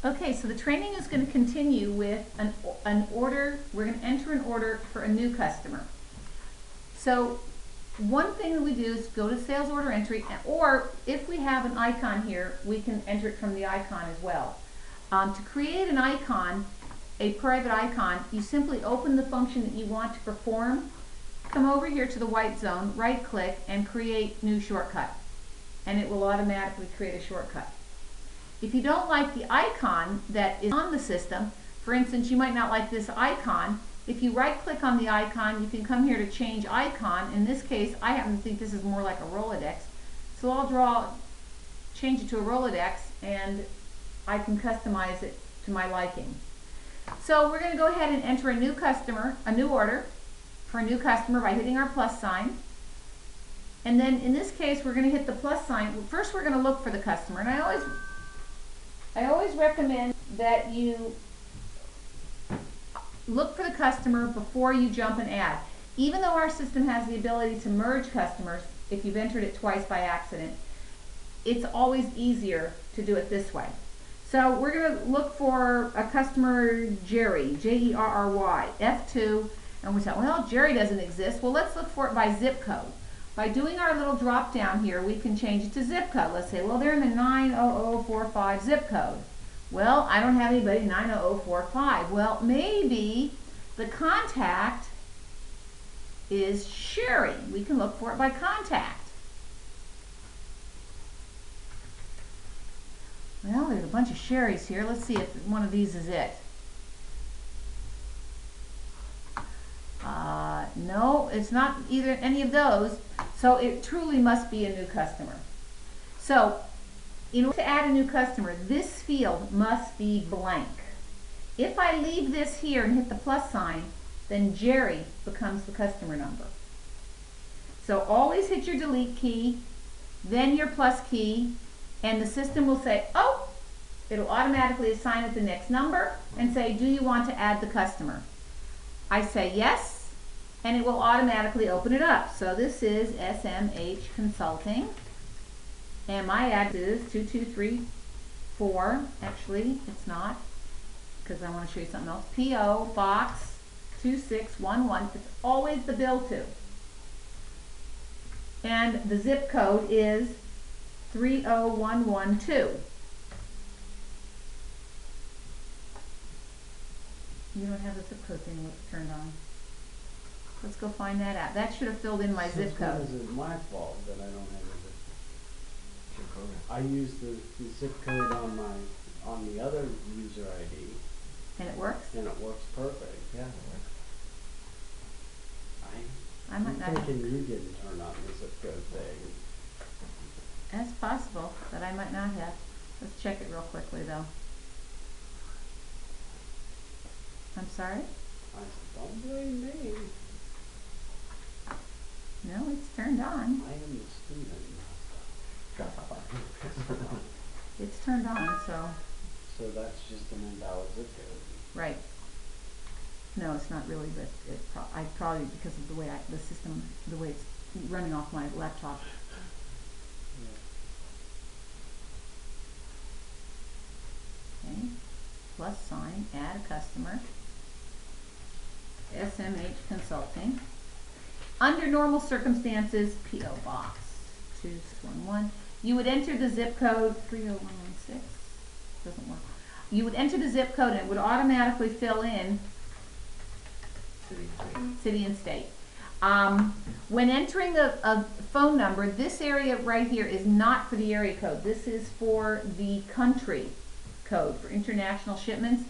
Okay, so the training is going to continue with an order. We're going to enter an order for a new customer. So one thing that we do is go to sales order entry, or if we have an icon here, we can enter it from the icon as well. To create an icon, a private icon, you simply open the function that you want to perform, come over here to the white zone, right click, and create new shortcut. And it will automatically create a shortcut. If you don't like the icon that is on the system, for instance, you might not like this icon, if you right click on the icon, you can come here to change icon. In this case, I happen to think this is more like a Rolodex. So I'll change it to a Rolodex, and I can customize it to my liking. So we're going to go ahead and enter a new customer, a new order for a new customer by hitting our plus sign. And then in this case, we're going to hit the plus sign. First, we're going to look for the customer. And I always recommend that you look for the customer before you jump and add. Even though our system has the ability to merge customers, if you've entered it twice by accident, it's always easier to do it this way. So we're going to look for a customer, Jerry, J-E-R-R-Y, F2, and we say, well, Jerry doesn't exist. Well, let's look for it by zip code. By doing our little drop down here, we can change it to zip code. Let's say, well, they're in the 90045 zip code. Well, I don't have anybody 90045. Well, maybe the contact is Sherry. We can look for it by contact. Well, there's a bunch of Sherrys here. Let's see if one of these is it. No, it's not either any of those. So it truly must be a new customer. So in order to add a new customer, this field must be blank. If I leave this here and hit the plus sign, then Jerry becomes the customer number. So always hit your delete key, then your plus key, and the system will say, oh, it'll automatically assign it the next number and say, do you want to add the customer? I say yes, and it will automatically open it up. So this is SMH Consulting, and my address is 2234. Actually, it's not, because I want to show you something else. P.O. Box 2611. It's always the bill to. And the zip code is 30112. You don't have the zip code thing turned on. Let's go find that out. That should have filled in my zip code. It's my fault that I don't have a zip code. I use the zip code on the other user ID. And it works? And it works perfect. Yeah, it works. I'm thinking you didn't turn on the zip code thing. That's possible, but I might not have. Let's check it real quickly though. I'm sorry? Don't blame me. No, it's turned on. I am the student. It's turned on, so. So that's just an invalid zip code. Right. No, it's not really, but I probably, because of the way the system, the way it's running off my laptop. Yeah. Okay. Plus sign, add a customer. SMH Consulting. Under normal circumstances, P.O. Box 2611. You would enter the zip code 30116. Doesn't work. You would enter the zip code and it would automatically fill in city and state. When entering a phone number, this area right here is not for the area code. This is for the country code for international shipments.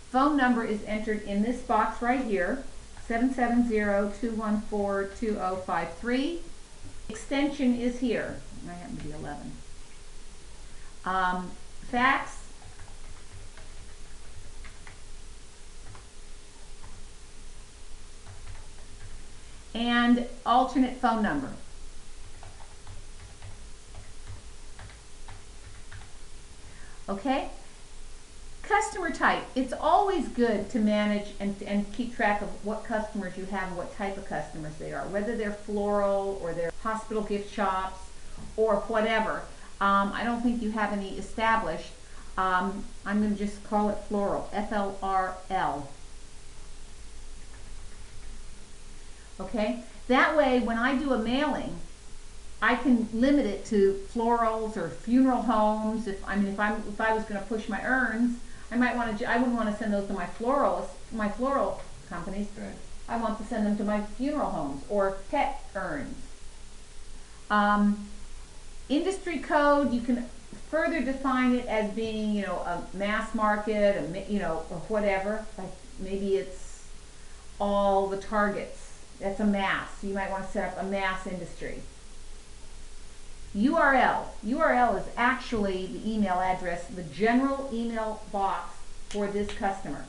Phone number is entered in this box right here, 770-214-2053. Extension is here. I happen to be 11. Fax. And alternate phone number. Okay? Customer type. It's always good to manage and keep track of what customers you have and what type of customers they are, whether they're floral or they're hospital gift shops or whatever. I don't think you have any established. I'm going to just call it floral, F-L-R-L. Okay? That way, when I do a mailing, I can limit it to florals or funeral homes. If I was going to push my urns, I wouldn't want to send those to my floral companies. Right. I want to send them to my funeral homes or pet urns. Industry code, you can further define it as being, a mass market, or whatever. Like maybe it's all the targets. That's a mass. So you might want to set up a mass industry. URL. URL is actually the email address, the general email box for this customer.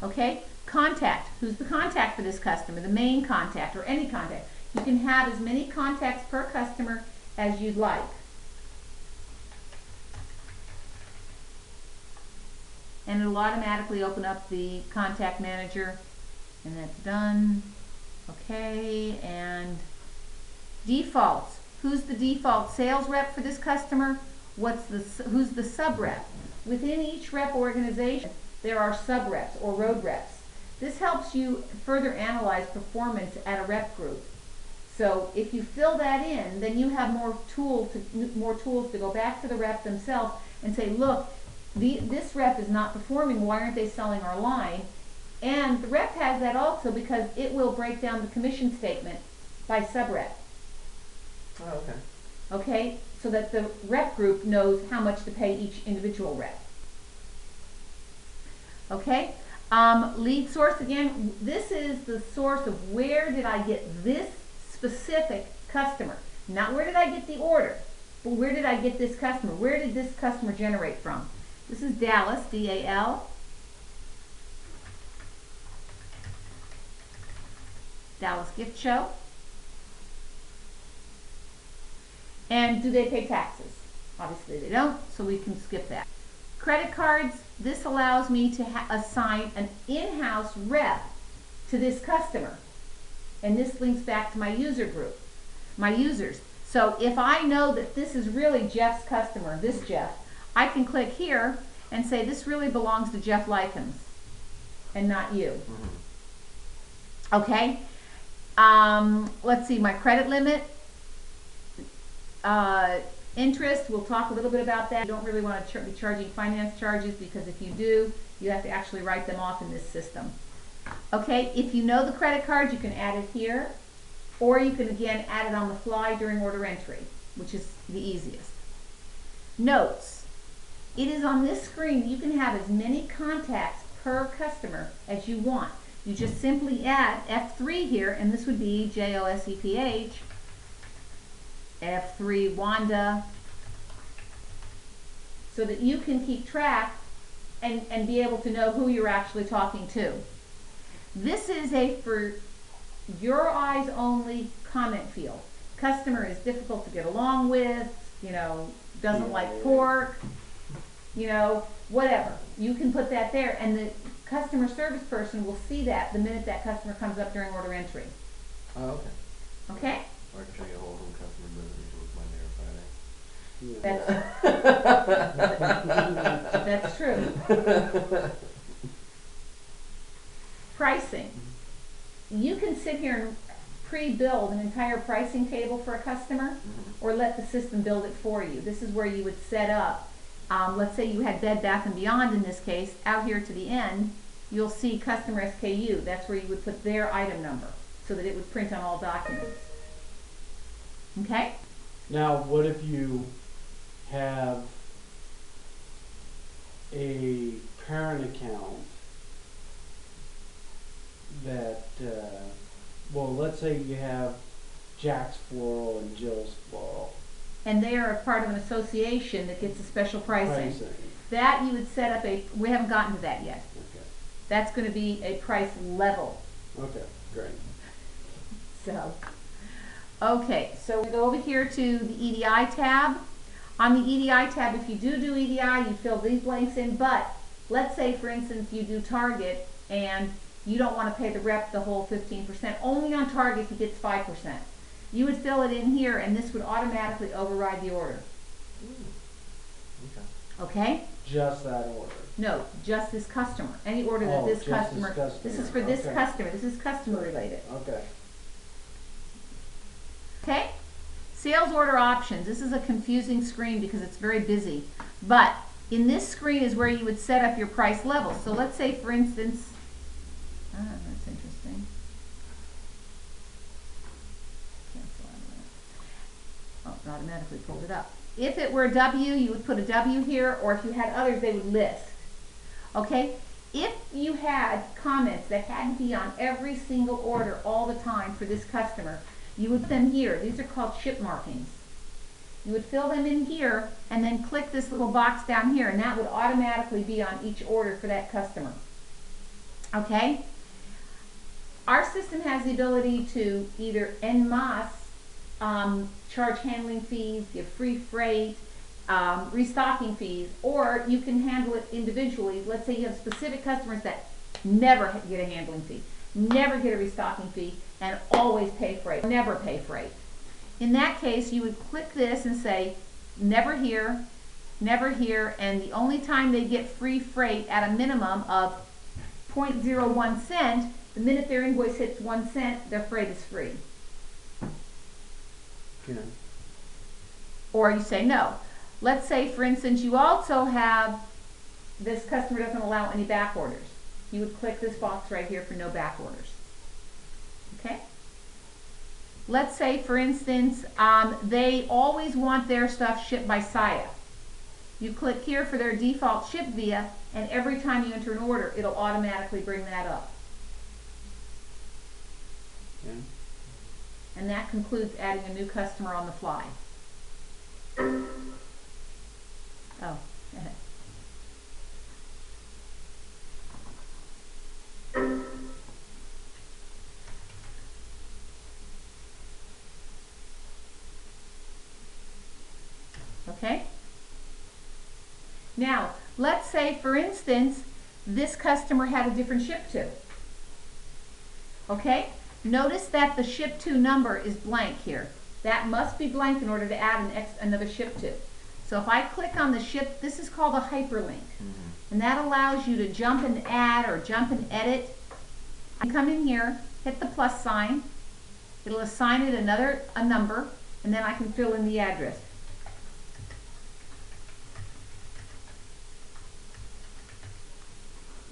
Okay? Contact. Who's the contact for this customer? The main contact or any contact. You can have as many contacts per customer as you'd like. And it'll automatically open up the contact manager, and that's done. Okay, and defaults. Who's the default sales rep for this customer? Who's the sub rep? Within each rep organization, there are sub reps or road reps. This helps you further analyze performance at a rep group. So if you fill that in, then you have more tools to go back to the rep themselves and say, look, this rep is not performing. Why aren't they selling our line? And the rep has that also because it will break down the commission statement by sub-rep. Oh, okay. Okay, so that the rep group knows how much to pay each individual rep. Okay, lead source again. This is the source of where did I get this specific customer. Not where did I get the order, but where did I get this customer? Where did this customer generate from? This is Dallas, D-A-L. Dallas Gift Show. And do they pay taxes? Obviously they don't, so we can skip that. Credit cards, this allows me to assign an in-house rep to this customer. And this links back to my user group, my users. So if I know that this is really Jeff's customer, this Jeff, I can click here and say this really belongs to Jeff Likens and not you. Mm-hmm. Okay? Let's see, my credit limit, interest, we'll talk a little bit about that. You don't really want to be charging finance charges because if you do, you have to actually write them off in this system. Okay, if you know the credit card, you can add it here, or you can again add it on the fly during order entry, which is the easiest. Notes. It is on this screen. You can have as many contacts per customer as you want. You just simply add F3 here, and this would be Joseph, F3 Wanda, so that you can keep track and be able to know who you're actually talking to. This is a for your eyes only comment field. Customer is difficult to get along with, doesn't like pork, whatever. You can put that there, and the customer service person will see that the minute that customer comes up during order entry. Oh, okay. Okay? Or I can try to get a hold of them customer business with Monday or Friday. That's true. Pricing. You can sit here and pre-build an entire pricing table for a customer, or let the system build it for you. This is where you would set up, let's say you had Bed Bath & Beyond in this case, out here to the end, you'll see customer SKU. That's where you would put their item number so that it would print on all documents. Okay? Now, what if you have a parent account that, well, let's say you have Jack's Floral and Jill's Floral. And they are a part of an association that gets a special pricing. That you would set up we haven't gotten to that yet. Okay. That's going to be a price level. Okay, great. So, okay, so we go over here to the EDI tab. On the EDI tab, if you do EDI, you fill these blanks in, but let's say, for instance, you do Target and you don't want to pay the rep the whole 15%. Only on Target he gets 5%. You would fill it in here and this would automatically override the order. Okay. Okay? Just that order. No, just this customer. Any order that Oh, this just this customer, customer. this is for this Okay. customer. This is customer related. Okay. Okay? Sales order options. This is a confusing screen because it's very busy. But in this screen is where you would set up your price level. So let's say, for instance, that's interesting. Cancel out of that. Oh, it automatically pulled it up. If it were a W, you would put a W here, or if you had others, they would list. Okay? If you had comments that had to be on every single order all the time for this customer, you would put them here. These are called ship markings. You would fill them in here and then click this little box down here, and that would automatically be on each order for that customer. Okay? Our system has the ability to either en masse charge handling fees, give free freight, restocking fees, or you can handle it individually. Let's say you have specific customers that never get a handling fee, never get a restocking fee, and always pay freight, never pay freight. In that case, you would click this and say, never here, and the only time they get free freight at a minimum of 0.01 cent, the minute their invoice hits 1 cent, their freight is free. Yeah. Or you say no. Let's say, for instance, you also have, this customer doesn't allow any back orders. You would click this box right here for no back orders. Okay? Let's say, for instance, they always want their stuff shipped by SIA. You click here for their default ship via, and every time you enter an order, it'll automatically bring that up. Yeah. And that concludes adding a new customer on the fly. Oh. Okay? Now, let's say, for instance, this customer had a different ship to. Okay? Notice that the ship to number is blank here. That must be blank in order to add another ship to. So if I click on the ship, this is called a hyperlink. And that allows you to jump and add or jump and edit. You come in here, hit the plus sign. It'll assign it a number, and then I can fill in the address.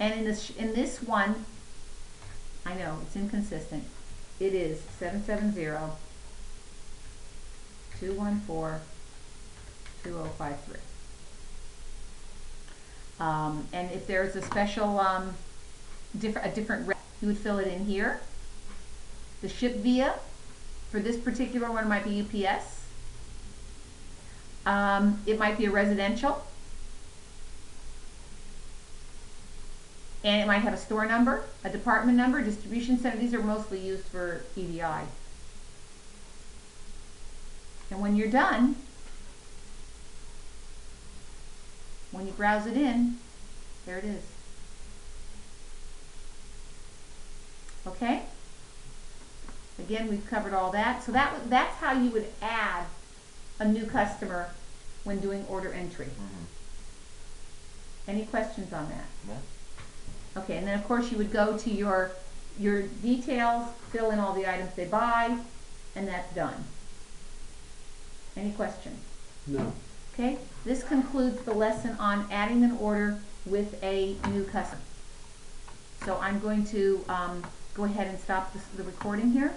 And in this one, I know it's inconsistent. It is 770-214-2053. And if there's a special different rep, you would fill it in here. The ship via for this particular one might be UPS. It might be a residential. And it might have a store number, a department number, distribution center. These are mostly used for EDI. And when you're done, when you browse it in, there it is. Okay? Again, we've covered all that. So that's how you would add a new customer when doing order entry. Any questions on that? Yeah. Okay, and then of course you would go to your details, fill in all the items they buy, and that's done. Any questions? No. Okay, this concludes the lesson on adding an order with a new customer. So I'm going to go ahead and stop the recording here.